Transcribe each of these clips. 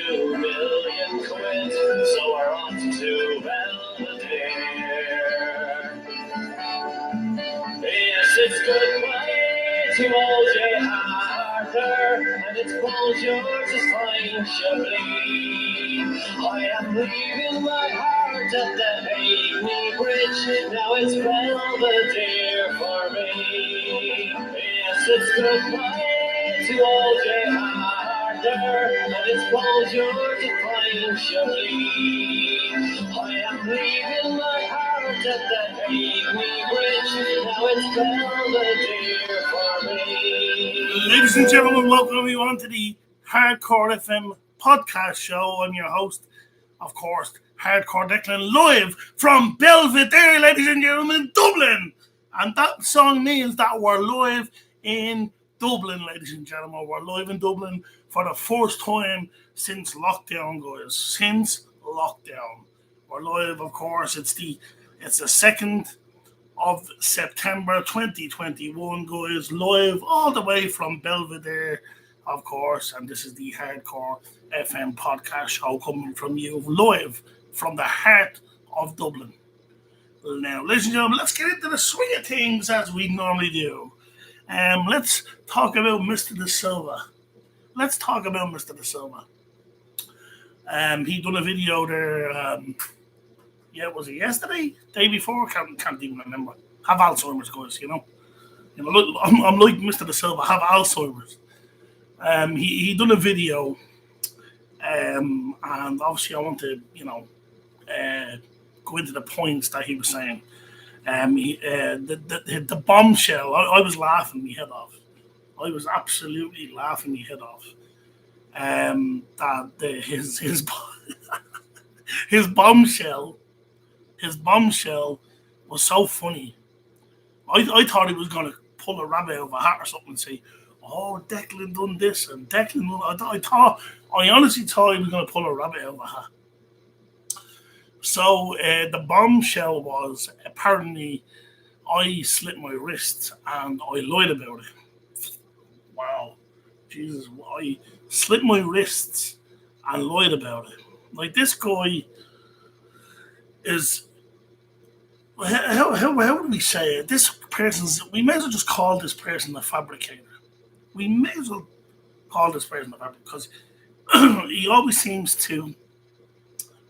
million quid, so we're off to Belvedere. Yes, it's goodbye to old J. Arthur, and it's bonjour to fine Chablis. I am leaving my heart at the Hackney Bridge, now it's Belvedere for me. Yes, it's goodbye to old J. Arthur, and it's bonjour to fine Chablis. I am leaving my heart at the Hackney Bridge, now it's Belvedere for me. Ladies and gentlemen, welcome everyone to the Hardcore FM podcast show. I'm your host, of course, Hardcore Declan, live from Belvedere, ladies and gentlemen, Dublin. And that song means that we're live in Dublin, ladies and gentlemen. We're live in Dublin for the first time since lockdown, guys. Since lockdown. We're live, of course. It's the 2nd of September 2021, guys, live all the way from Belvedere, of course, and this is the Hardcore FM podcast show coming from you live from the heart of Dublin. Now, ladies and gentlemen, let's get into the swing of things as we normally do. Let's talk about Mr. De Silva. He done a video there. Was it yesterday? Day before? Can't even remember. Have Alzheimer's, guys, you know. Look, I'm like Mr. De Silva, have Alzheimer's. He done a video, and obviously I want to, go into the points that he was saying. The bombshell, I was laughing my head off. I was absolutely laughing my head off. His bombshell was so funny. I thought he was going to pull a rabbit out of a hat or something and say, "Oh, Declan done this and Declan done." I honestly thought he was going to pull a rabbit out of a hat. So the bombshell was apparently I slit my wrist and I lied about it. Wow, Jesus! I slit my wrists and lied about it. Like, this guy is. How do we say it? We may as well just call this person a fabricator. We may as well call this person a fabricator because he always seems to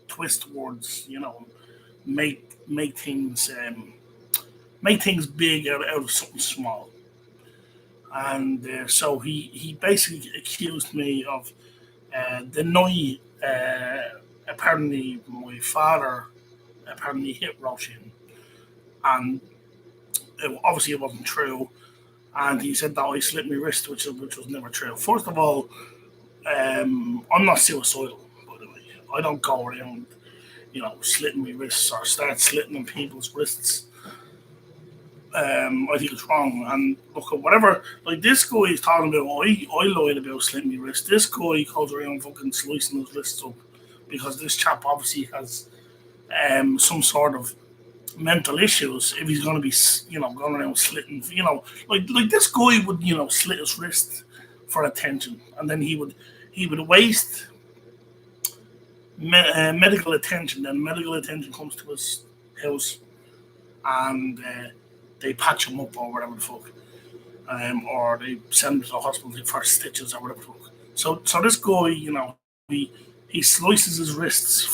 twist words, make things big out of something small. And so he basically accused me of the night apparently my father apparently hit Roshan. And obviously it wasn't true. And he said that I slit my wrist, which was never true. First of all, I'm not suicidal, by the way. I don't go around, slitting my wrists or start slitting on people's wrists. I think it's wrong. And look, whatever, like, this guy is talking about, I lied about slitting my wrist. This guy goes around fucking slicing his wrists up because this chap obviously has some sort of mental issues if he's going to be, going around slitting, like this guy would, slit his wrist for attention, and then he would waste medical attention. Then medical attention comes to his house, and they patch him up or whatever the fuck, or they send him to the hospital for stitches or whatever the fuck. So this guy, he slices his wrists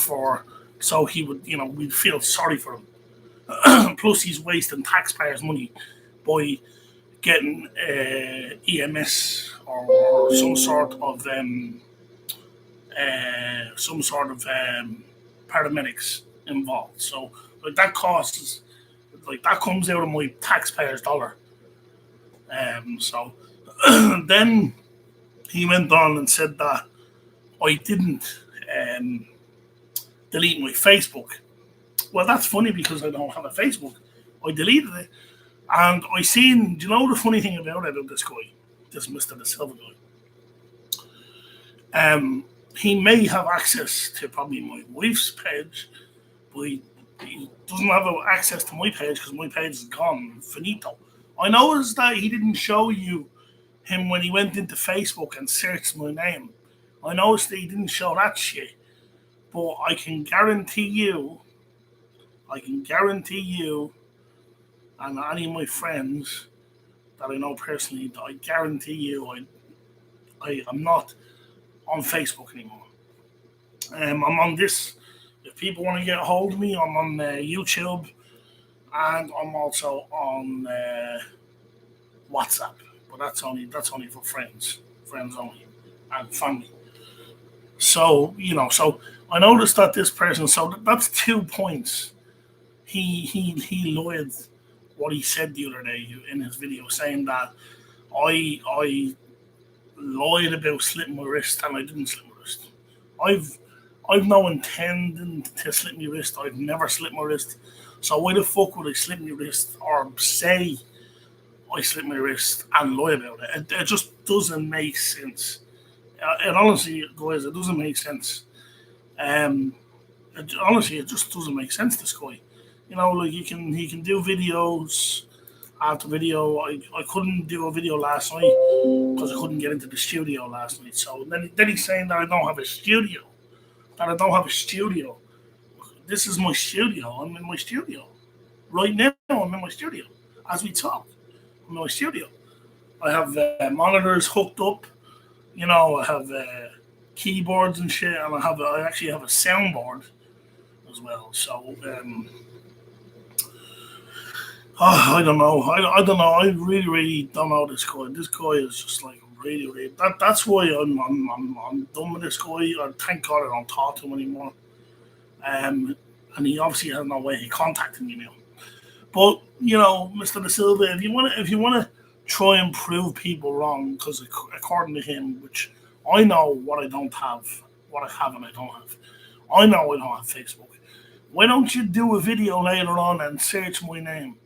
so he would, we'd feel sorry for him. Plus, he's wasting taxpayers' money by getting EMS or some sort of paramedics involved. So, like, that costs, like, that comes out of my taxpayers' dollar. So then he went on and said that I didn't delete my Facebook. Well, that's funny because I don't have a Facebook. I deleted it. And I seen, do you know the funny thing about this guy, this Mr. De Silva guy? He may have access to probably my wife's page, but he doesn't have access to my page because my page is gone, finito. I noticed that he didn't show you him when he went into Facebook and searched my name. I noticed they didn't show that shit, but I can guarantee you, and any of my friends that I know personally, I guarantee you, I'm not on Facebook anymore. I'm on this. If people want to get a hold of me, I'm on YouTube, and I'm also on WhatsApp. But that's only for friends only, and family. So so I noticed that this person. So that's 2 points. He lied what he said the other day in his video, saying that I lied about slitting my wrist and I didn't slit my wrist. I've I've no intending to slit my wrist. I've never slit my wrist. So why the fuck would I slit my wrist or say I slit my wrist and lie about it? It just doesn't make sense. It honestly, guys, it doesn't make sense. Um, honestly, it just doesn't make sense. This guy, like he can do videos after video. I couldn't do a video last night because I couldn't get into the studio last night. So then he's saying that I don't have a studio. That I don't have a studio. This is my studio. I'm in my studio right now. I'm in my studio as we talk. I'm in my studio. I have monitors hooked up. I have keyboards and shit, and I actually have a soundboard as well. So I don't know. I don't know. I really, really don't know this guy. This guy is just like really, really. That's why I'm done with this guy. Thank God I don't talk to him anymore. And he obviously has no way of contacting me now. But Mr. Da Silva, if you want to try and prove people wrong, because according to him, which I know what I don't have, what I have and I don't have. I know I don't have Facebook. Why don't you do a video later on and search my name?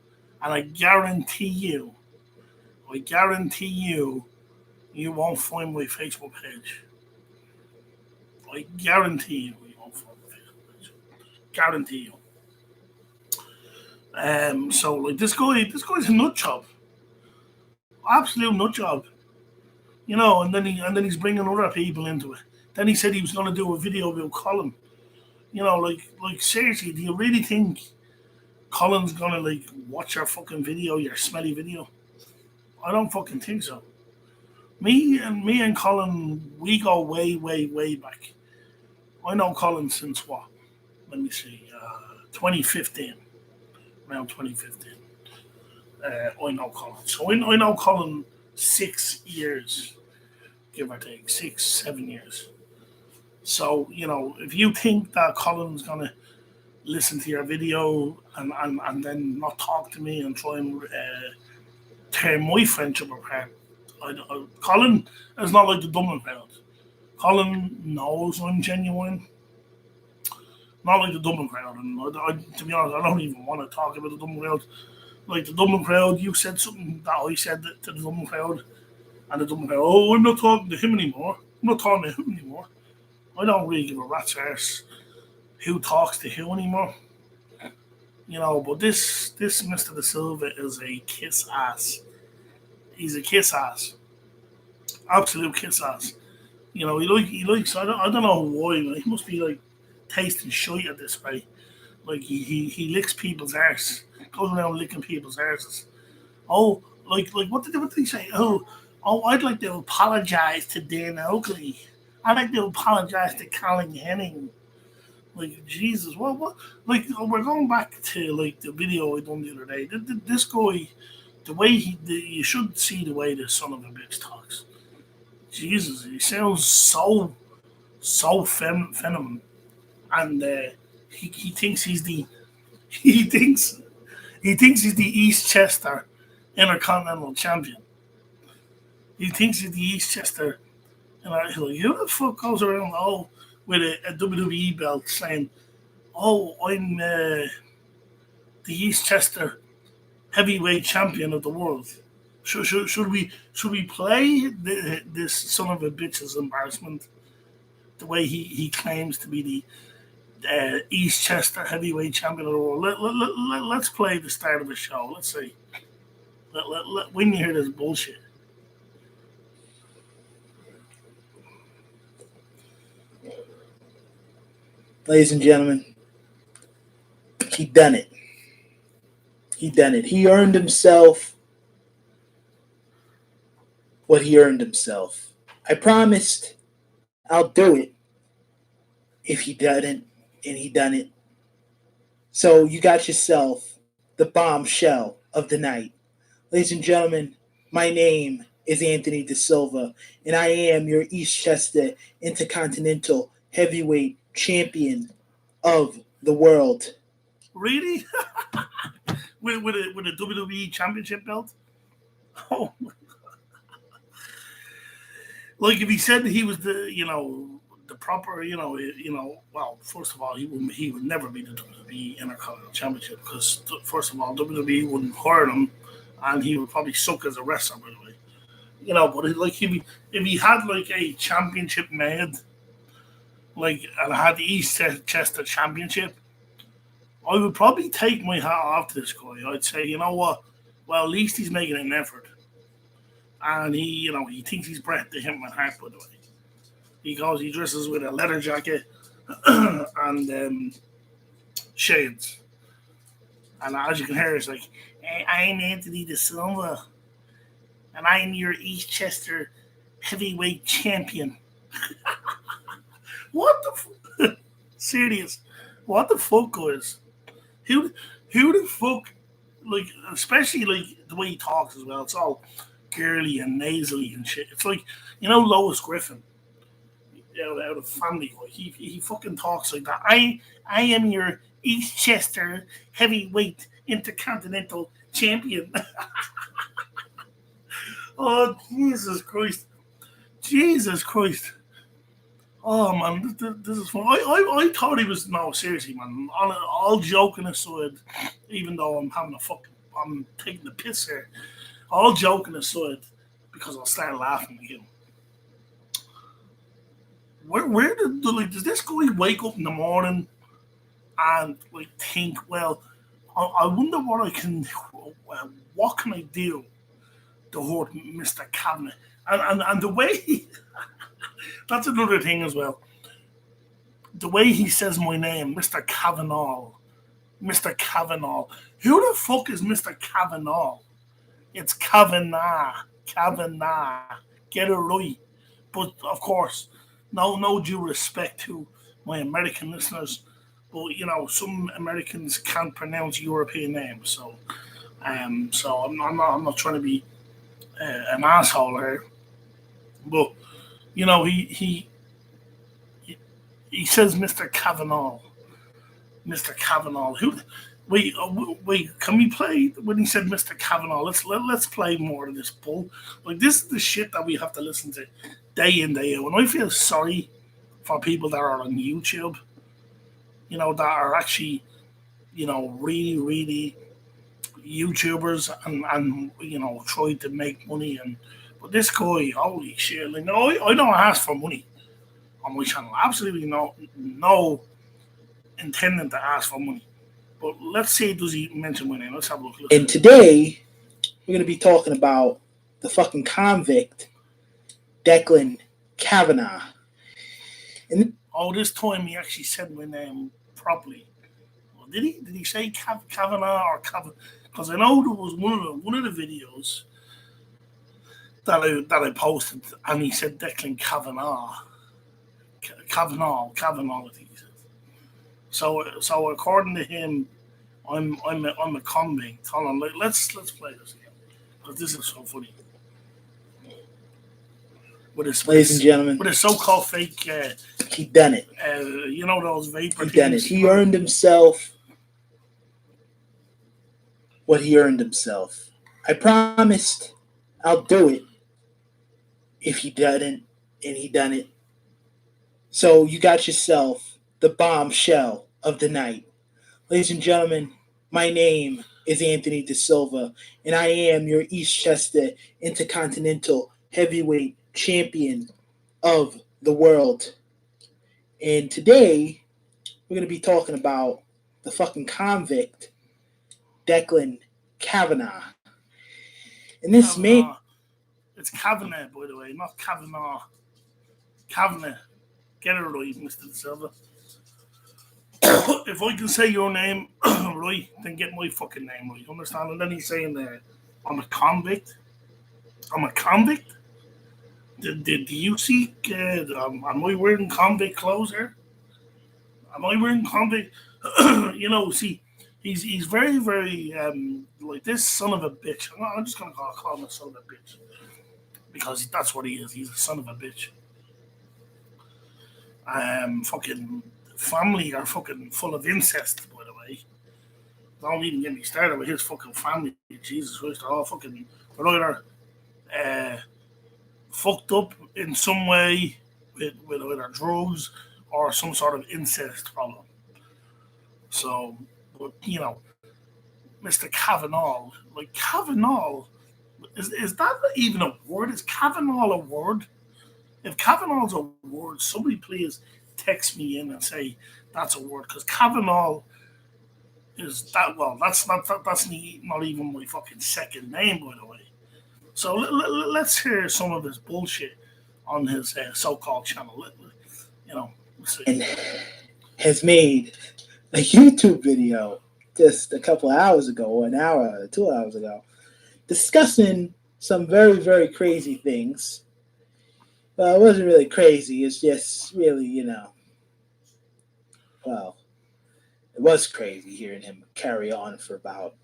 And I guarantee you, you won't find my Facebook page. I guarantee you won't find my Facebook page. Guarantee you. So like this guy's a nut job, absolute nut job. And then he's bringing other people into it. Then he said he was going to do a video about Colin. Like seriously, do you really think Colin's gonna like watch your fucking video, your smelly video? I don't fucking think so. Me and Colin, we go way, way, way back. I know Colin since what? Let me see, 2015, around 2015. I know Colin, so I know Colin 6 years, give or take 6, 7 years. So if you think that Colin's gonna listen to your video and then not talk to me and try and tear my friendship apart. Colin is not like the Dublin crowd. Colin knows I'm genuine, not like the Dublin crowd. And to be honest, I don't even want to talk about the Dublin crowd. Like the Dublin crowd, you said something that I said to the Dublin crowd, and the Dublin crowd, oh, I'm not talking to him anymore. I'm not talking to him anymore. I don't really give a rat's arse who talks to who anymore. But this Mr. Da Silva is a kiss ass. He's a kiss ass, absolute kiss ass. He likes. I don't know why. He must be like tasting shit at this rate. Like he licks people's arse, goes around licking people's arses. Oh, like what did he say? I'd like to apologize to Dan Oakley. I'd like to apologize to Colin Henning. Like Jesus, what? Like we're going back to like the video I done the other day. This guy, the way you should see the way this son of a bitch talks. Jesus, he sounds so feminine, and he thinks he's the he thinks he thinks he's the East Chester Intercontinental Champion. He thinks he's the East Chester, and I like who the fuck goes around with a WWE belt saying, "Oh, I'm the East Chester heavyweight champion of the world." Should we play this son of a bitch's embarrassment the way he claims to be the East Chester heavyweight champion of the world? Let's play the start of the show. Let's see. When you hear this bullshit. Ladies and gentlemen, he done it. He done it. He earned himself what he earned himself. I promised I'll do it if he didn't, and he done it. So you got yourself the bombshell of the night. Ladies and gentlemen, my name is Anthony De Silva, and I am your Eastchester Intercontinental Heavyweight Champion of the world. Really? with a WWE Championship belt? Oh, like if he said that he was the proper well, first of all, he would never be the WWE Intercontinental Championship because first of all, WWE wouldn't hire him, and he would probably suck as a wrestler, by the way. But if he had like a championship made, like and had the East Chester Championship, I would probably take my hat off to this guy. I'd say, you know what? Well, at least he's making an effort, and he thinks he's Bret the Hitman Hart. By the way, he dresses with a leather jacket and shades, and as you can hear, it's like, hey, I'm Anthony De Silva, and I'm your Eastchester heavyweight champion. What the serious? What the fuck, guys? Who who the fuck, like, especially like the way he talks as well. It's all girly and nasally and shit. It's like Lois Griffin, out of Family Guy. He fucking talks like that. I am your Eastchester heavyweight intercontinental champion. Oh, Jesus Christ! Jesus Christ! Oh man, this is fun. I thought he was, no, seriously, man. All joking aside, even though I'm taking the piss here. All joking aside, because I'll start laughing again. Where did does this guy wake up in the morning and like think, well, I wonder what can I do to hurt Mr. Kavanagh, and the way that's another thing as well. The way he says my name, Mr. Kavanaugh. Mr. Kavanaugh. Who the fuck is Mr. Kavanaugh? It's Kavanaugh. Kavanaugh. Get it right. But of course, no due respect to my American listeners, but some Americans can't pronounce European names, so I'm not trying to be an asshole here, but he says Mr. Kavanaugh. Mr. Kavanaugh. Who? Wait. Can we play when he said Mr. Kavanaugh? Let's play more of this bull. Like, this is the shit that we have to listen to day in, day out. And I feel sorry for people that are on YouTube. That are actually really really YouTubers and try to make money. But this guy, holy shit! Like, no, I don't ask for money on my channel. Absolutely no intending to ask for money. But let's see, does he mention my name? Let's have a look. And today, we're going to be talking about the fucking convict, Declan Kavanaugh. And this time he actually said my name properly. Well, did he? Did he say Kavanaugh or Kavanaugh? Because I know there was one of the videos that I posted, and he said Declan Kavanaugh. Kavanaugh, I think he said. So according to him, I'm a convict. Hold on, let's play this again, because this is so funny. Ladies and gentlemen, with a so-called fake, he done it. Those vapor. He done it. He earned himself what he earned himself. I promised I'll do it if he didn't, and he done it. So you got yourself the bombshell of the night. Ladies and gentlemen, my name is Anthony De Silva, and I am your Eastchester Intercontinental Heavyweight Champion of the world. And today, we're going to be talking about the fucking convict, Declan Kavanaugh. And this man... It's Kavanagh, by the way, not Kavanaugh. Kavanagh. Get it right, Mr. De Silva. if I can say your name right, then get my fucking name right. Understand? And then he's saying, "I'm a convict. I'm a convict. Did you see? Am I wearing convict clothes here? Am I wearing convict? See, he's very very like this son of a bitch. I'm just gonna call him a son of a bitch because that's what he is. He's a son of a bitch. Fucking family are fucking full of incest, by the way. Don't even get me started with his fucking family. Jesus Christ, they're all fucking. They're either uh, fucked up in some way with either drugs or some sort of incest problem. So, but Mr. Kavanaugh, like Kavanaugh, is that even a word? Is Kavanaugh a word? If Kavanaugh's a word, somebody please text me in and say that's a word because Kavanaugh is that well. That's not even my fucking second name, by the way. So let's hear some of his bullshit on his so-called channel. Let's see. And has made a YouTube video just a couple of hours ago, or an hour, 2 hours ago, discussing some very, very crazy things. Well, it wasn't really crazy. It's just really, well, it was crazy hearing him carry on for about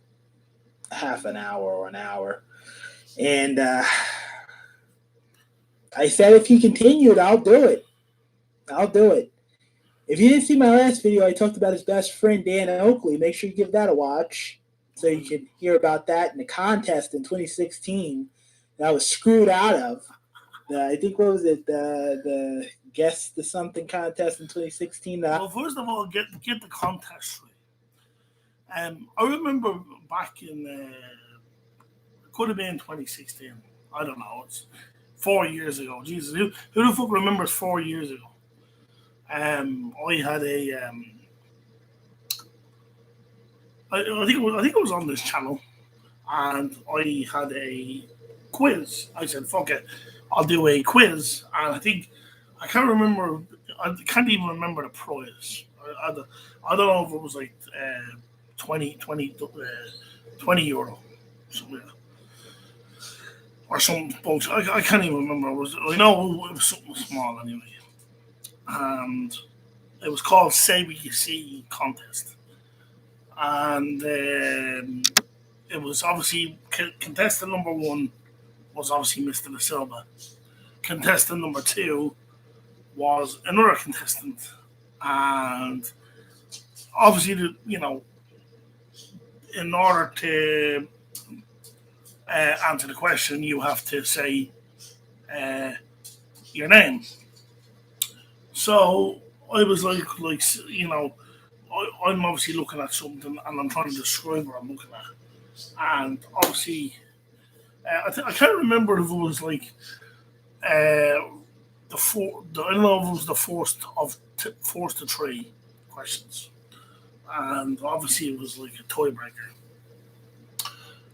half an hour or an hour. And I said if he continued, I'll do it. I'll do it. If you didn't see my last video, I talked about his best friend, Dan Oakley. Make sure you give that a watch so you can hear about that in the contest in 2016 that I was screwed out of. I think, what was it, the Guess the Something contest in 2016? Well, first of all, get the contest right. I remember back in, it could have been 2016. I don't know. It's 4 years ago. Jesus, who the fuck remembers 4 years ago? I had a, I think it was on this channel, and I had a quiz. I said, "Fuck it, I'll do a quiz," and I can't remember. I can't even remember the prize. I don't know if it was like 20 euro, something, or some bullshit. I can't even remember. I know it was something small anyway. And it was called Say What You See contest. And it was obviously contestant number 1 was obviously Mr. Da Silva. Contestant number 2 was another contestant. And obviously, in order to answer the question, you have to say your name. So I was like, I'm obviously looking at something and I'm trying to describe what I'm looking at. And obviously, I can't remember if it was like I don't know if it was the forced to 3 questions. And obviously it was like a tiebreaker.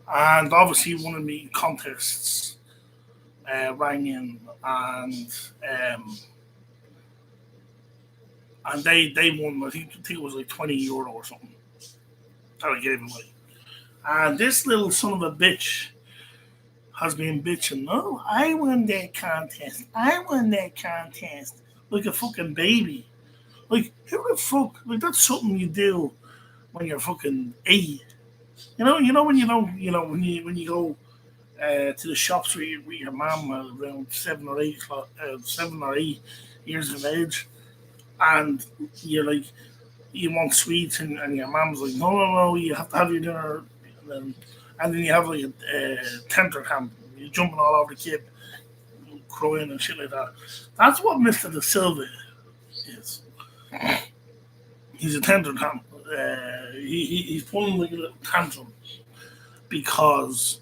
And obviously one of the contests rang in and they won. I think it was like 20 euro or something that I gave away. And this little son of a bitch has been bitching. "Oh, I won that contest. I won that contest," like a fucking baby. Like, who the fuck? Like, that's something you do when you're fucking 8. When you don't. When you go to the shops with your mom around 7 or 8 years of age. And you're like, you want sweets, and your mom's like, no, you have to have your dinner. And then you have like a tenter camp. You're jumping all over the kid, crying and shit like that. That's what Mr. Da Silva is. He's a tenter camp. He's pulling like a little tantrum because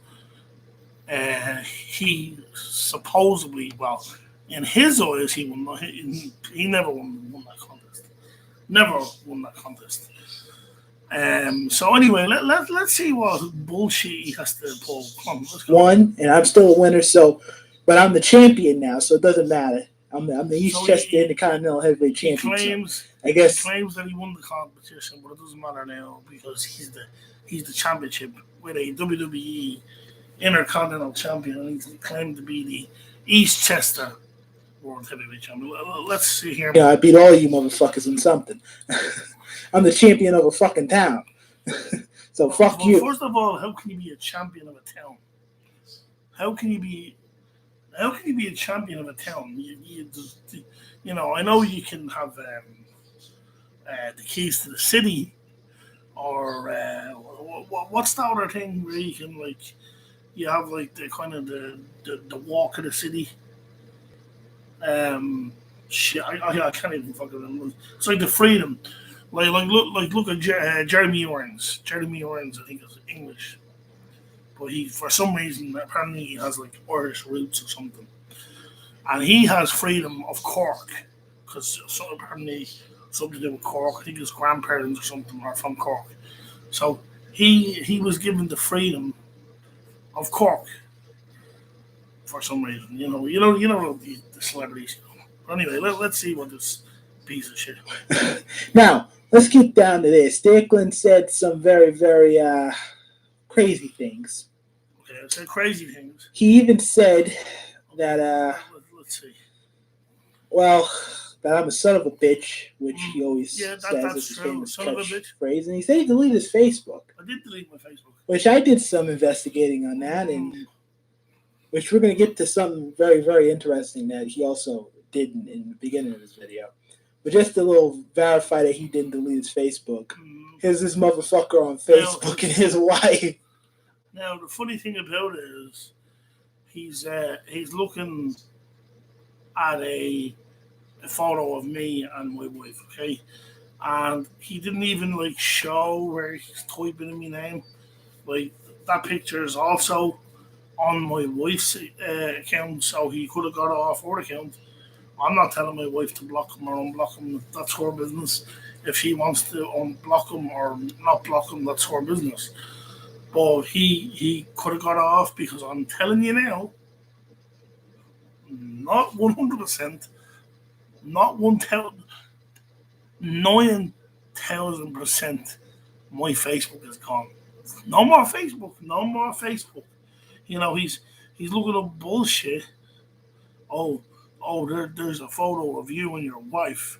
he supposedly, well, in his eyes, he never won that contest. Never won that contest. So anyway, let's see what bullshit he has to pull. Come on, let's go. Won, and I'm still a winner. So, but I'm the champion now, so it doesn't matter. I'm the East So Chester Intercontinental Heavyweight he Championship. I guess he claims that he won the competition, but it doesn't matter now because he's the championship with a WWE Intercontinental Champion, and he's claimed to be the East Chester World Heavyweight Champion. Let's see here. I beat all you motherfuckers in something. I'm the champion of a fucking town. So fuck you. First of all, how can you be a champion of a town? How can you be a champion of a town? I know you can have the keys to the city, or what's the other thing where you can you have the kind of the walk of the city. Shit, I can't even fucking remember. It's like the freedom. Look at Jeremy Owens. Jeremy Owens, I think, is English, but he, for some reason, apparently he has Irish roots or something, and he has freedom of Cork because apparently something to do with Cork. I think his grandparents or something are from Cork, so he was given the freedom of Cork for some reason. You know the celebrities. But anyway, let's see what this piece of shit. Now, let's get down to this. Strickland said some very, very crazy things. Okay, I said crazy things. He even said that, let's see. Well, that I'm a son of a bitch, which he always that's says is his true. famous Son of a bitch. phrase. And he said he deleted his Facebook. I did delete my Facebook. Which I did some investigating on that, and which we're going to get to something very, very interesting that he also did in the beginning of his video. But just a little verify that he didn't delete his Facebook. Here's this motherfucker on Facebook and his wife. Now, the funny thing about it is he's looking at a photo of me and my wife, okay? And he didn't even show where he's typing in my name. That picture is also on my wife's account, so he could have got it off her account. I'm not telling my wife to block him or unblock him. That's her business. If he wants to unblock him or not block him, that's her business. But he could have got it off because I'm telling you now, not 100%, not 9,000%, my Facebook is gone. No more Facebook. No more Facebook. He's looking up bullshit. There's a photo of you and your wife.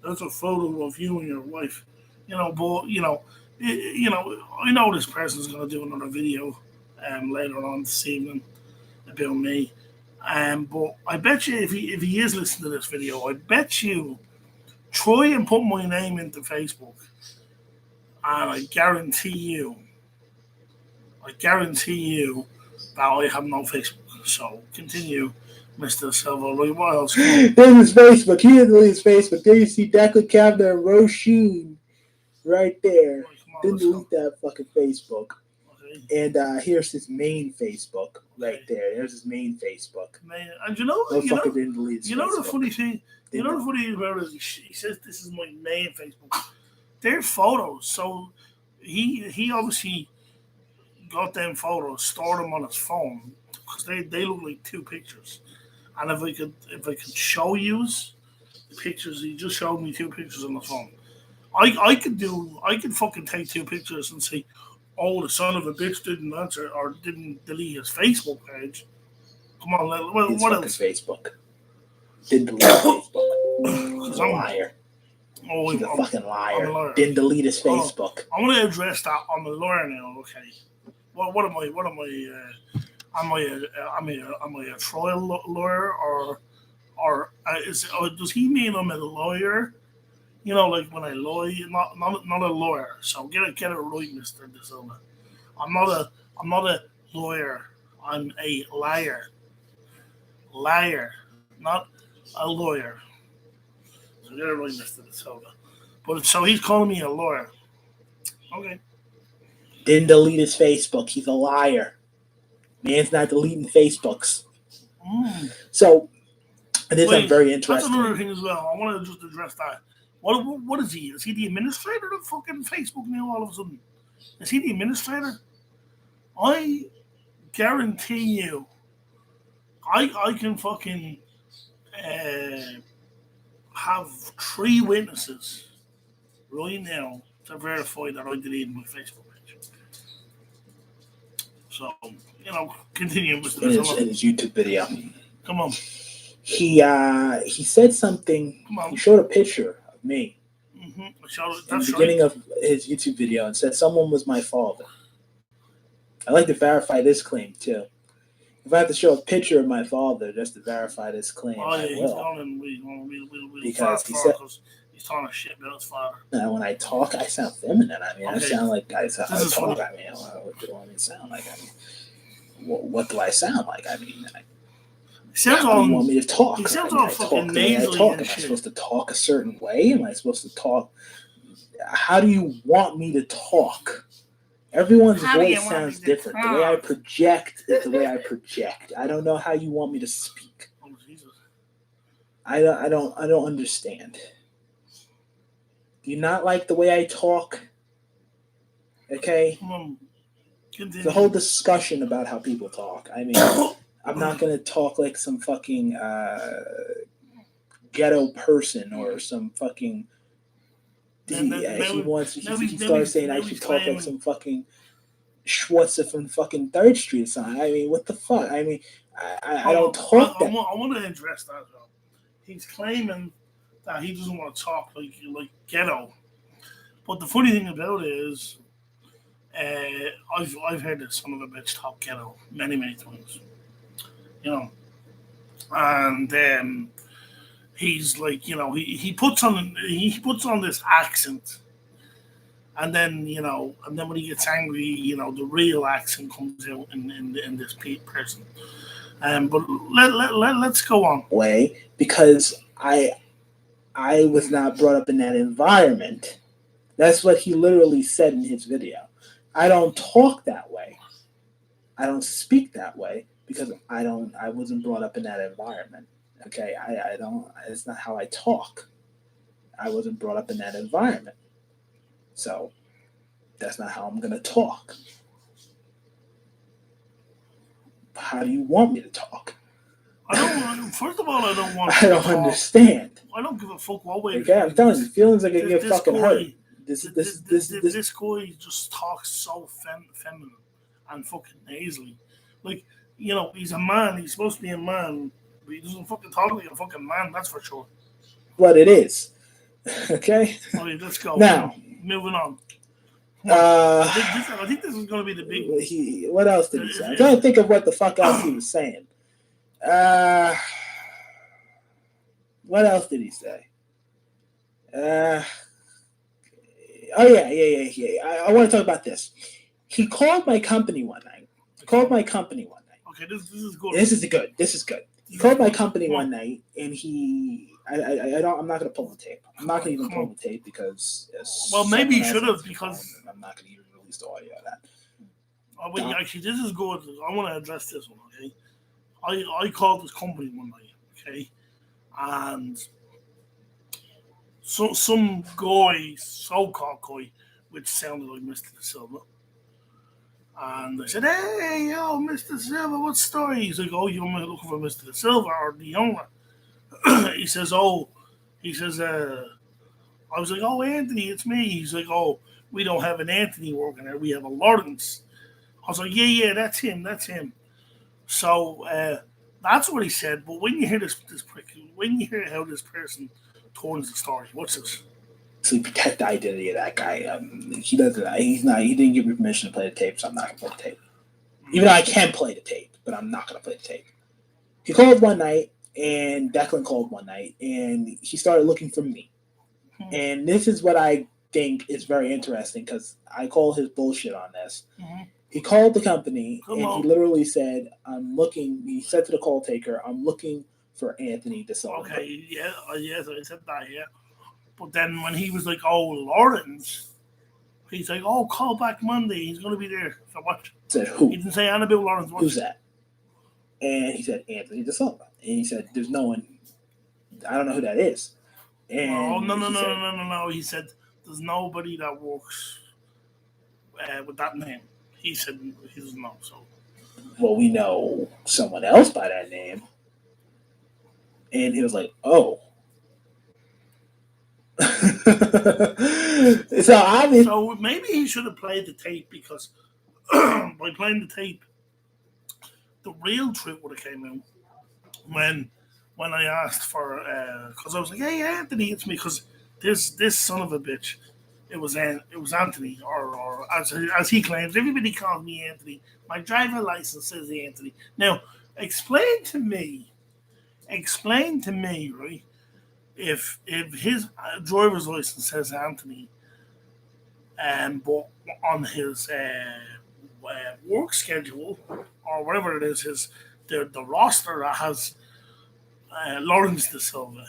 There's a photo of you and your wife. I know this person's gonna do another video later on this evening about me. But I bet you if he is listening to this video, I bet you try and put my name into Facebook, and I guarantee you that I have no Facebook. So continue, Mr. Silva. What else? There's his Facebook. He didn't delete his Facebook. There you see Declan Cavner and Roisin right there. Didn't delete that fucking Facebook. Okay. And here's his main Facebook right there. There's his main Facebook. Man, and didn't delete his Facebook. The funny thing? The funny thing about it is he says this is my main Facebook. They're photos, so he obviously got them photos, stored them on his phone because they look like two pictures. And if I could show you the pictures, he just showed me two pictures on the phone. I could fucking take two pictures and say, oh, the son of a bitch didn't answer or didn't delete his Facebook page. Come on, what else? Facebook. Didn't delete his Facebook. He's a liar. He's a fucking liar. Didn't delete his Facebook. I want to address that. I'm a lawyer now. Okay. What am I? Am I a trial lawyer or does he mean I'm a lawyer? Like when I lie, not a lawyer. So get it right, Mr. De Silva. I'm not a lawyer. I'm a liar. Liar, not a lawyer. So get it right, Mr. De Silva. But so he's calling me a lawyer. Okay. Didn't delete his Facebook. He's a liar. Man's not deleting Facebooks. So, and this is very interesting. That's another thing as well. I want to just address that. What is he? Is he the administrator of fucking Facebook now all of a sudden? Is he the administrator? I guarantee you, I can fucking have 3 witnesses right now to verify that I deleted my Facebook page. So, continue, Mr. In his YouTube video. Come on. He said something. Come on. He showed a picture of me Mm-hmm. in the beginning of his YouTube video and said someone was my father. I'd like to verify this claim too. If I have to show a picture of my father just to verify this claim, I will. Because he said he's talking shit about his father. Now, when I talk, I sound feminine. I mean, I sound like I talk. Funny. I mean, what do I sound like? I mean, what do I sound like? I mean, how do you want me to talk? He sounds all fucking nasally. Am I supposed to talk a certain way? Am I supposed to talk? How do you want me to talk? Everyone's voice sounds different. The way I project is the way I project. I don't know how you want me to speak. Oh, Jesus. I don't understand. Do you not like the way I talk? Okay? It's a whole discussion about how people talk. I mean, I'm not going to talk like some fucking ghetto person or some fucking... He started saying I should talk like some fucking Schwarzer from fucking 3rd Street or something. I mean, what the fuck? I mean, I don't talk that. I want to address that, though. He's claiming that he doesn't want to talk like ghetto. But the funny thing about it is, I've heard this son of a bitch talk ghetto many times. And he's like, he puts on this accent, and then when he gets angry, the real accent comes out in this person. But let's go on. Way, because I was not brought up in that environment. That's what he literally said in his video. I don't talk that way. I don't speak that way because I wasn't brought up in that environment. Okay, I don't. It's not how I talk. I wasn't brought up in that environment, so that's not how I'm gonna talk. How do you want me to talk? First of all, I don't want. I don't understand. I don't give a fuck what way. Okay, I'm telling you, feelings are gonna get fucking hurt. This guy just talks so feminine and fucking nasally. Like, he's a man. He's supposed to be a man. But he doesn't fucking talk like a fucking man, that's for sure. What it is. Okay? Okay, let's go. Now. Moving on. I think this is going to be the big... What else did he say? I'm trying to think of what the fuck else he was saying. What else did he say? Yeah. I want to talk about this. He called my company one night. Okay, this is good. This is good. He called my company one night, and I'm not going to pull the tape. I'm not going to even pull the tape because... Well, maybe you should have, because... I'm not going to even release the audio of that. Oh, wait, actually, this is good. I want to address this one, okay? I called this company one night, okay? And some guy, so-called guy, which sounded like Mr. De Silva, and I said, "Hey, yo, Mr. Silva, what's the story?" He's like, "Oh, you're looking for Mr. De Silva or the owner?" He says, I was like, "Oh, Anthony, it's me." He's like, "Oh, we don't have an Anthony working there. We have a Lawrence." I was like, yeah, that's him. So that's what he said. But when you hear when you hear how this person turns the story, what's this? To protect the identity of that guy, he doesn't. He didn't give me permission to play the tape, so I'm not gonna play the tape. Even though I can play the tape, but I'm not gonna play the tape. He called one night, and Declan called one night, and he started looking for me. Mm-hmm. And this is what I think is very interesting because I call his bullshit on this. Mm-hmm. He called the company, he literally said, "I'm looking." He said to the call taker, "I'm looking for Anthony De Silva." Okay, yeah, so I said that, yeah. But then when he was like, "Oh, Lawrence," he's like, "Oh, call back Monday. He's going to be there." So what? Said who? He didn't say anything about Lawrence. Who's that? And he said Anthony De Silva. And he said, "There's no one. I don't know who that is." And no. He said, "There's nobody that works with that name." He said he doesn't know. So. Well, we know someone else by that name. And he was like, "Oh." So obviously, So maybe he should have played the tape because by playing the tape, the real truth would have came out when I asked for because I was like, "Hey Anthony, it's me," because this son of a bitch, it was Anthony or as he claims, everybody calls me Anthony. My driver license says Anthony. Now, explain to me, right? If his driver's license says Anthony, but on his work schedule or whatever it is, the roster that has Lawrence De Silva.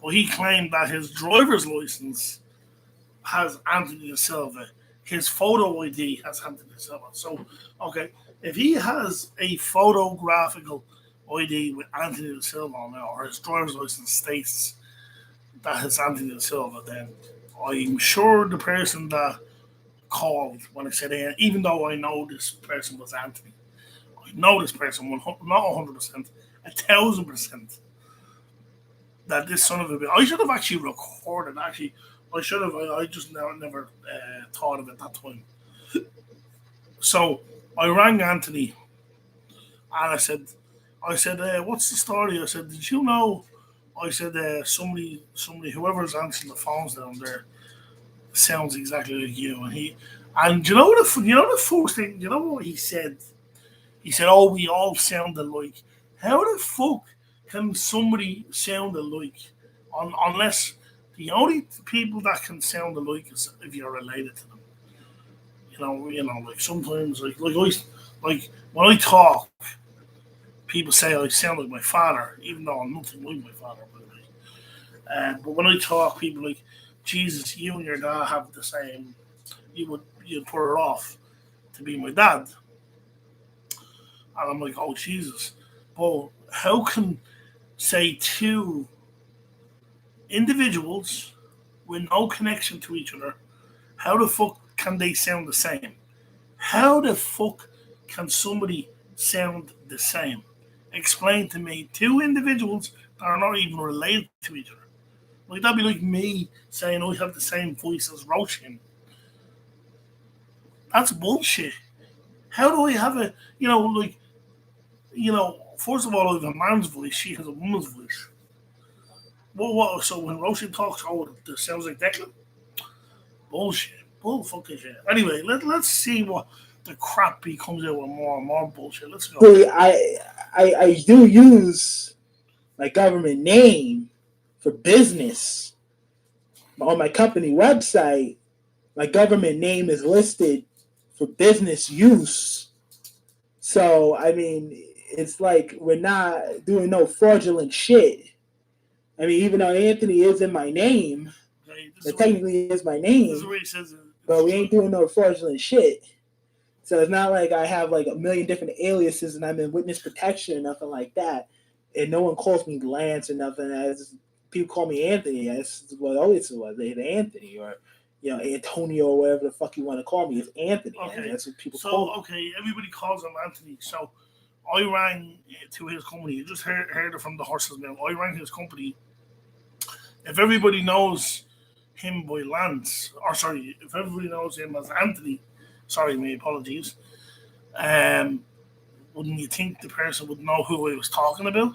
But he claimed that his driver's license has Anthony De Silva. His photo ID has Anthony De Silva. So, okay, if he has a photographical ID with Anthony De Silva on it, or his driver's license states that has Anthony De Silva, then I'm sure the person that called when I said, even though I know this person was Anthony, I know this person, not 100%, 1,000%, that this son of a bitch. I should have actually recorded. Actually, I should have. I just never thought of it that time. So I rang Anthony and I said, what's the story? I said, did you know? I said, somebody, whoever's answering the phones down there sounds exactly like you. And you know what? You know the first thing. You know what he said? He said, "Oh, we all sound alike." How the fuck can somebody sound alike? Unless the only people that can sound alike is if you're related to them. Like sometimes, like when I talk, people say I sound like my father, even though I'm nothing like my father. By the way, but when I talk, people like, Jesus, you and your dad have the same. You'd put it off to be my dad, and I'm like, oh Jesus. But how can say two individuals with no connection to each other, how the fuck can they sound the same? How the fuck can somebody sound the same? Explain to me two individuals that are not even related to each other. Like that'd be like me saying I have the same voice as Roshan. That's bullshit. How do I have a first of all I have a man's voice, she has a woman's voice. What so when Roshan talks, oh it sounds like Declan? Bullshit. Bull fucking shit. Anyway, let's see what the crap he comes out with more and more bullshit. Let's go. I do use my government name for business on my company website. My government name is listed for business use. So I mean, it's like we're not doing no fraudulent shit. I mean, even though Anthony is in my name, it technically is my name. This is what he says. But we ain't doing no fraudulent shit. So it's not like I have like a million different aliases and I'm in witness protection or nothing like that. And no one calls me Lance or nothing. As people call me Anthony. That's what always was. They Anthony or Antonio or whatever the fuck you want to call me. It's Anthony. Okay. That's what people call me. Okay, everybody calls him Anthony. So I rang to his company. You just heard it from the horse's mouth. I rang his company. If everybody knows him by Lance, or sorry, if everybody knows him as Anthony, sorry, my apologies. Wouldn't you think the person would know who I was talking about?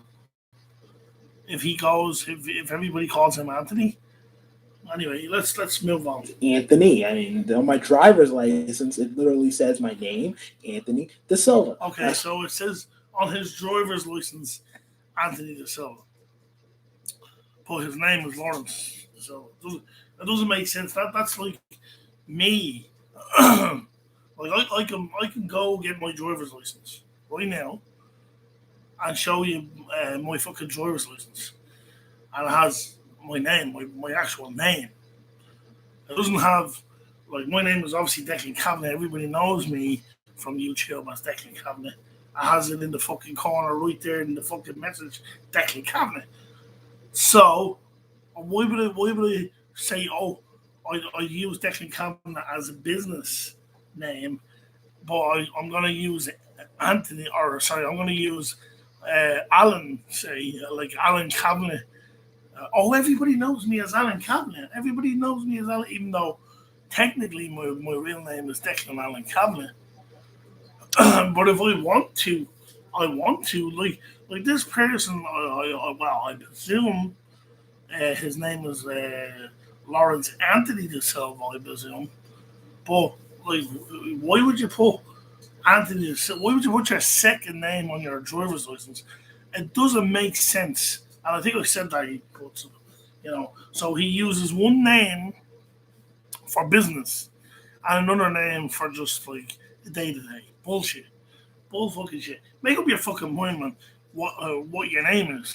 If everybody calls him Anthony. Anyway, let's move on. Anthony. I mean, on my driver's license, it literally says my name, Anthony De Silva. Okay, so it says on his driver's license, Anthony De Silva. But his name is Lawrence. So that doesn't make sense. That's like me. Like I can go get my driver's license right now and show you my fucking driver's license, and it has my name, my actual name. It doesn't have like my name is obviously Declan Kavanagh. Everybody knows me from YouTube as Declan Kavanagh. It has it in the fucking corner right there in the fucking message, Declan Kavanagh. So why would I say, oh, I use Declan Kavanagh as a business name, but I'm going to use I'm going to use Alan, say, like Alan Kavanagh. Everybody knows me as Alan Kavanagh. Everybody knows me as Alan, even though technically my real name is Declan Alan Kavanagh. But if I want to, like this person, I presume his name is Lawrence Anthony de Silva, I presume. But like, why would you put Anthony? Why would you put your second name on your driver's license? It doesn't make sense. And I think I said that he puts, so he uses one name for business and another name for just like day to day bullshit, bull fucking shit. Make up your fucking mind, man. What your name is.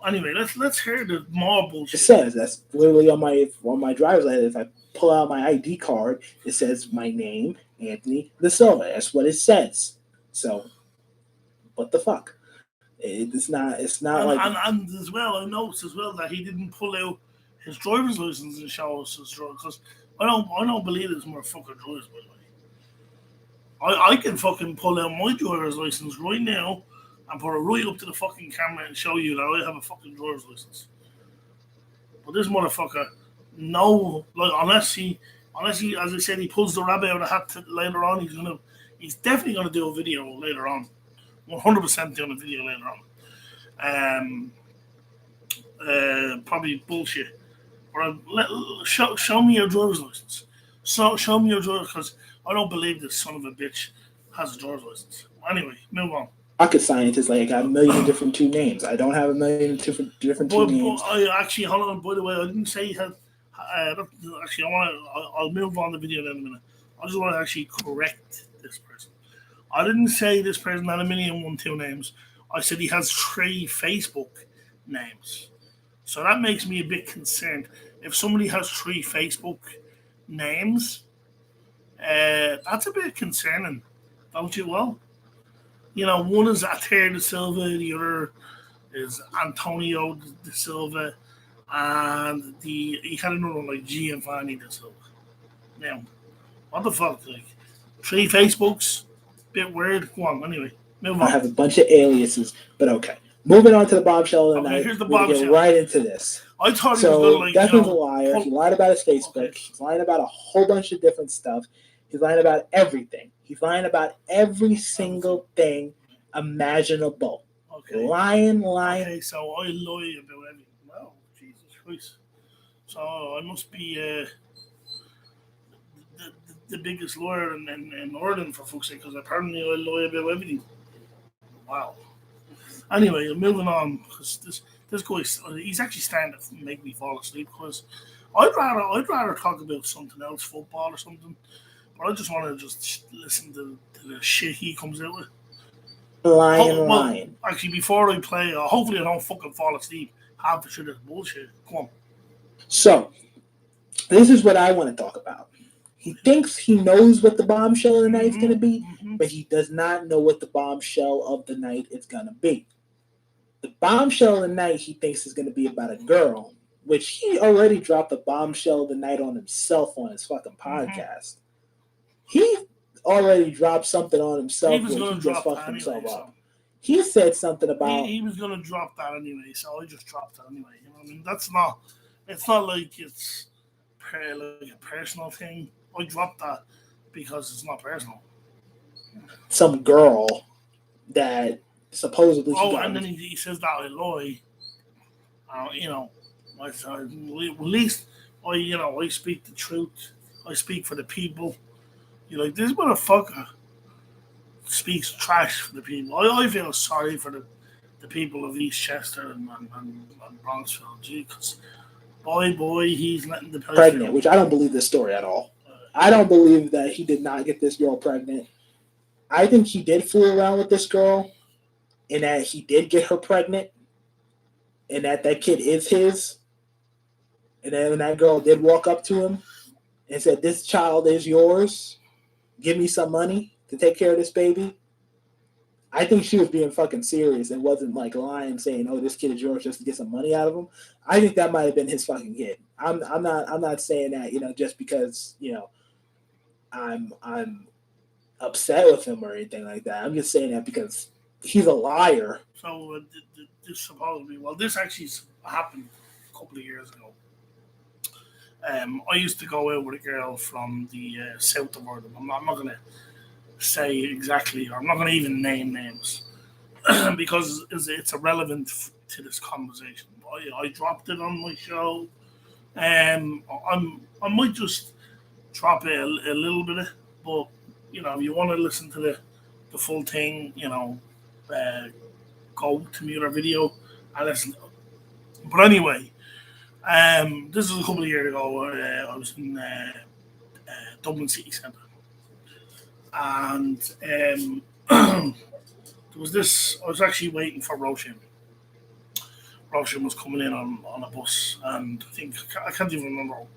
Anyway, let's hear the more It bullshit. says that's literally on my driver's license. If I pull out my ID card, it says my name, Anthony De Silva. That's what it says. So, what the fuck? It's not. It's not like And as well, I noticed as well that he didn't pull out his driver's license and show us his driver's because I don't believe this motherfucker drives, by the way. I can fucking pull out my driver's license right now and put it right up to the fucking camera and show you that I have a fucking driver's license. But this motherfucker, no, like unless he, as I said, he pulls the rabbit out of the hat later on. He's definitely gonna do a video later on. 100% doing a video later on. Probably bullshit. Or show me your driver's license. So show me your driver's because I don't believe this son of a bitch has a driver's license. Anyway, move on. rocket scientist. Like I got a million different two names. I don't have a million different two But names. I actually hold on. By the way, I didn't say he had. Actually, I'll move on the video in a minute. I just want to actually correct this person. I didn't say this person had a million one two names. I said he has 3 Facebook names. So that makes me a bit concerned. If somebody has 3 Facebook names, that's a bit concerning, don't you? Well, one is Ater de Silva, the other is Antonio de Silva, and he had another one like Giovanni de Silva. Now, what the fuck? Like 3 Facebooks, bit weird. Go on, anyway, move I on. have a bunch of aliases, but okay. Moving on to the bombshell of the Okay, night. here's the We're gonna get bombshell. right into this. I thought he was So gonna like Declan's a liar. pull- He lied about his Facebook. Okay. He's lying about a whole bunch of different stuff. He's lying about everything. He's lying about every single thing imaginable. Okay. Lying. Okay, so I lie about everything. Wow, Jesus Christ. So I must be the biggest lawyer in Ireland, for fuck's sake, because apparently I lie about everything. Wow. Anyway, moving on, because this guy, he's actually starting to make me fall asleep, because I'd rather talk about something else, football or something, but I just want to just listen to the shit he comes out with. Lying. Actually, before I play, hopefully I don't fucking fall asleep. Half the shit is bullshit. Come on. So, this is what I want to talk about. He thinks he knows what the bombshell of the night is going to be, but he does not know what the bombshell of the night is going to be. The bombshell of the night he thinks is going to be about a girl, which he already dropped the bombshell of the night on himself on his fucking podcast. He already dropped something on himself He was where going he to just drop fucked that himself anyway. up. So. He said something about He was going to drop that anyway, so I just dropped it anyway. You know what I mean? It's not like it's like a personal thing. I dropped that because it's not personal. some girl that supposedly he Oh, got and then he says that I lie. At least I speak the truth. I speak for the people. You're like, this motherfucker speaks trash for the people. I feel sorry for the people of Eastchester and Bronxville, because boy, he's letting the place pregnant, down. which I don't believe this story at all. I don't believe that he did not get this girl pregnant. I think he did fool around with this girl and that he did get her pregnant and that kid is his. And then when that girl did walk up to him and said, "This child is yours. Give me some money to take care of this baby." I think she was being fucking serious and wasn't like lying, saying, "Oh, this kid is yours," just to get some money out of him. I think that might have been his fucking kid. I'm not saying that, just because, I'm upset with him or anything like that. I'm just saying that because He's a liar. So this supposedly, well, this actually happened a couple of years ago. I used to go out with a girl from the south of Ireland. I'm not going to say exactly, or I'm not going to even name names because it's irrelevant to this conversation. I dropped it on my show. I might just drop it a little bit, but if you want to listen to the full thing, go to my other video and listen. But anyway, this was a couple of years ago. I was in Dublin City Centre, and there was this. I was actually waiting for Roshan. Roshan was coming in on a bus, and I think I can't even remember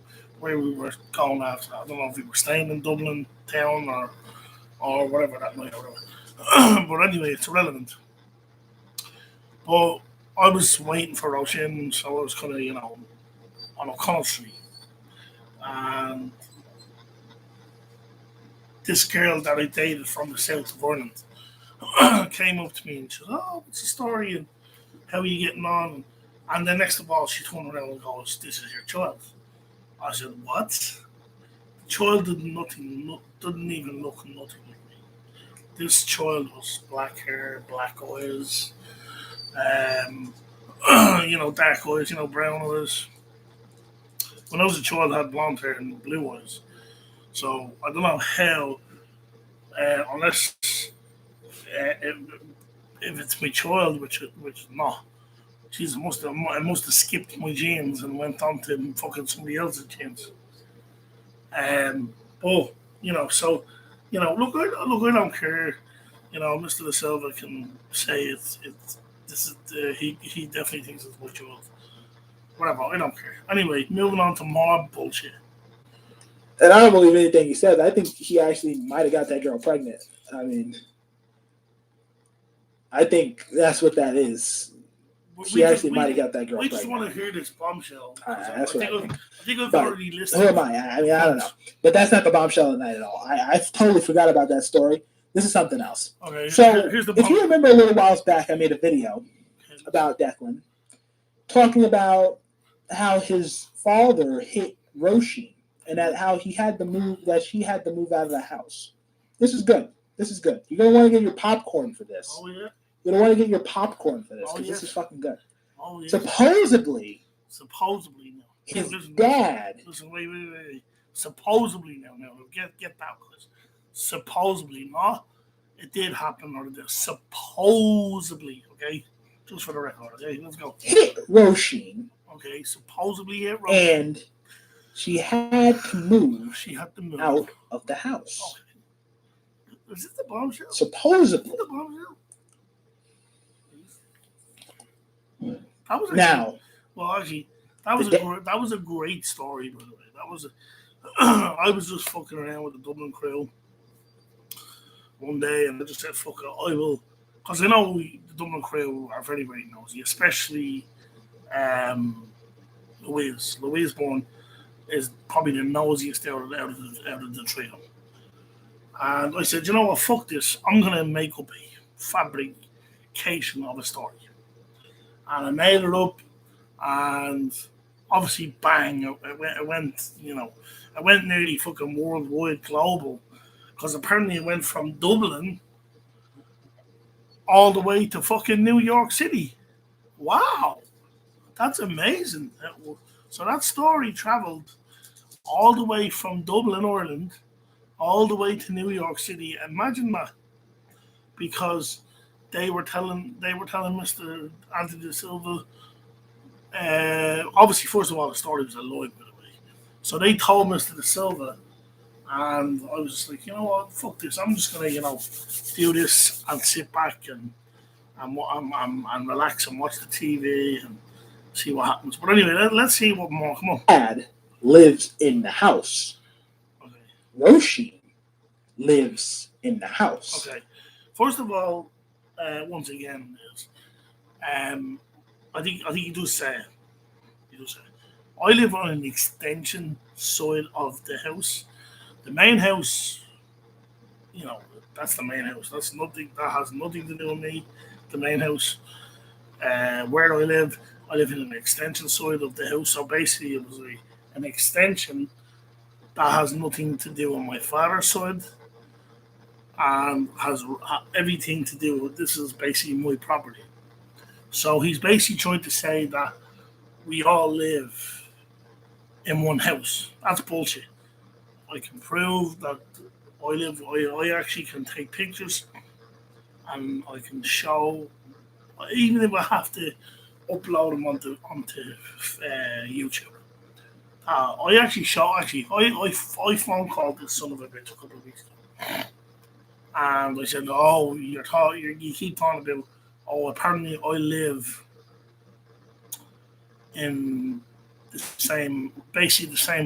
where we were going after. I don't know if we were staying in Dublin town or whatever that night. Or whatever. But anyway, it's irrelevant. But I was waiting for Roshan, so I was kind of on O'Connell Street, and this girl that I dated from the south of Ireland came up to me and she said, "Oh, what's the story and how are you getting on?" And then next of all, she turned around and goes, "This is your child." I said, "What?" The child did nothing, didn't even look nothing like me. This child was black hair, black eyes, um, dark eyes, brown eyes. When I was a child, I had blonde hair and blue eyes. So I don't know how, unless if it's my child, which no, Jesus I must have skipped my genes and went on to fucking somebody else's genes. But so look, I don't care. Mr. Da Silva can say it's this is he definitely thinks it's my child. Whatever, I don't care. Anyway, moving on to more bullshit. And I don't believe anything he said. I think he actually might have got that girl pregnant. I mean, I think that's what that is. He actually might have got that girl We pregnant. just want to hear this bombshell. That's what I think. I think I've But already listed. Who am I? I mean, I don't know. But that's not the bombshell of the night at all. I totally forgot about that story. This is something else. Okay, So, here's the if you remember a little while back, I made a video about Declan talking about how his father hit Roshi and how she had to move out of the house. This is good. You're gonna want to get your popcorn for this. Oh yeah. You're gonna want to get your popcorn for this because yes. this is fucking good. Oh yeah. Supposedly now. His dad. Listen, wait. Supposedly now, get that, because supposedly, no, it did happen, or it did supposedly, okay? Just for the record, okay? Let's go. Hit Roshin. Okay, supposedly hit Roshin. And she had to move. Out of the house. Okay. Is this the bombshell? Supposedly. Is this the bombshell? That was now. Well, actually, that was a great story, by the way. That was I was just fucking around with the Dublin crew one day, and I just said, "Fuck it, I will," because I know the Dublin crew are very, very nosy, especially Louise. Louise Bourne is probably the nosiest out of the trio. And I said, "You know what? Fuck this. I'm gonna make up a fabrication of a story." And I made it up, and obviously, bang! It went nearly fucking worldwide, global, because apparently it went from Dublin all the way to fucking New York City. Wow, that's amazing. So that story travelled all the way from Dublin, Ireland, all the way to New York City. Imagine that, because they were telling Mr. Anthony Da Silva. Obviously, first of all, the story was a lie, by the way. So they told Mr. Da Silva, and I was just like, you know what, fuck this. I'm just gonna, do this and sit back and relax and watch the TV and see what happens. But anyway, let's see what more. Come on. Dad lives in the house. Okay. Roshi lives in the house. Okay. First of all, once again, I think you do say it. I live on an extension side of the house. The main house you know, that's the main house. That has nothing to do with me. The main house, where I live in an extension side of the house. So basically, it was an extension that has nothing to do with my father's side, and has everything to do with this is basically my property. So he's basically trying to say that we all live in one house. That's bullshit. I can prove that I actually can take pictures and I can show, even if I have to upload them onto YouTube. I actually I phone called this son of a bitch a couple of weeks ago, and I said, "Oh, you keep talking about, oh, apparently I live in basically the same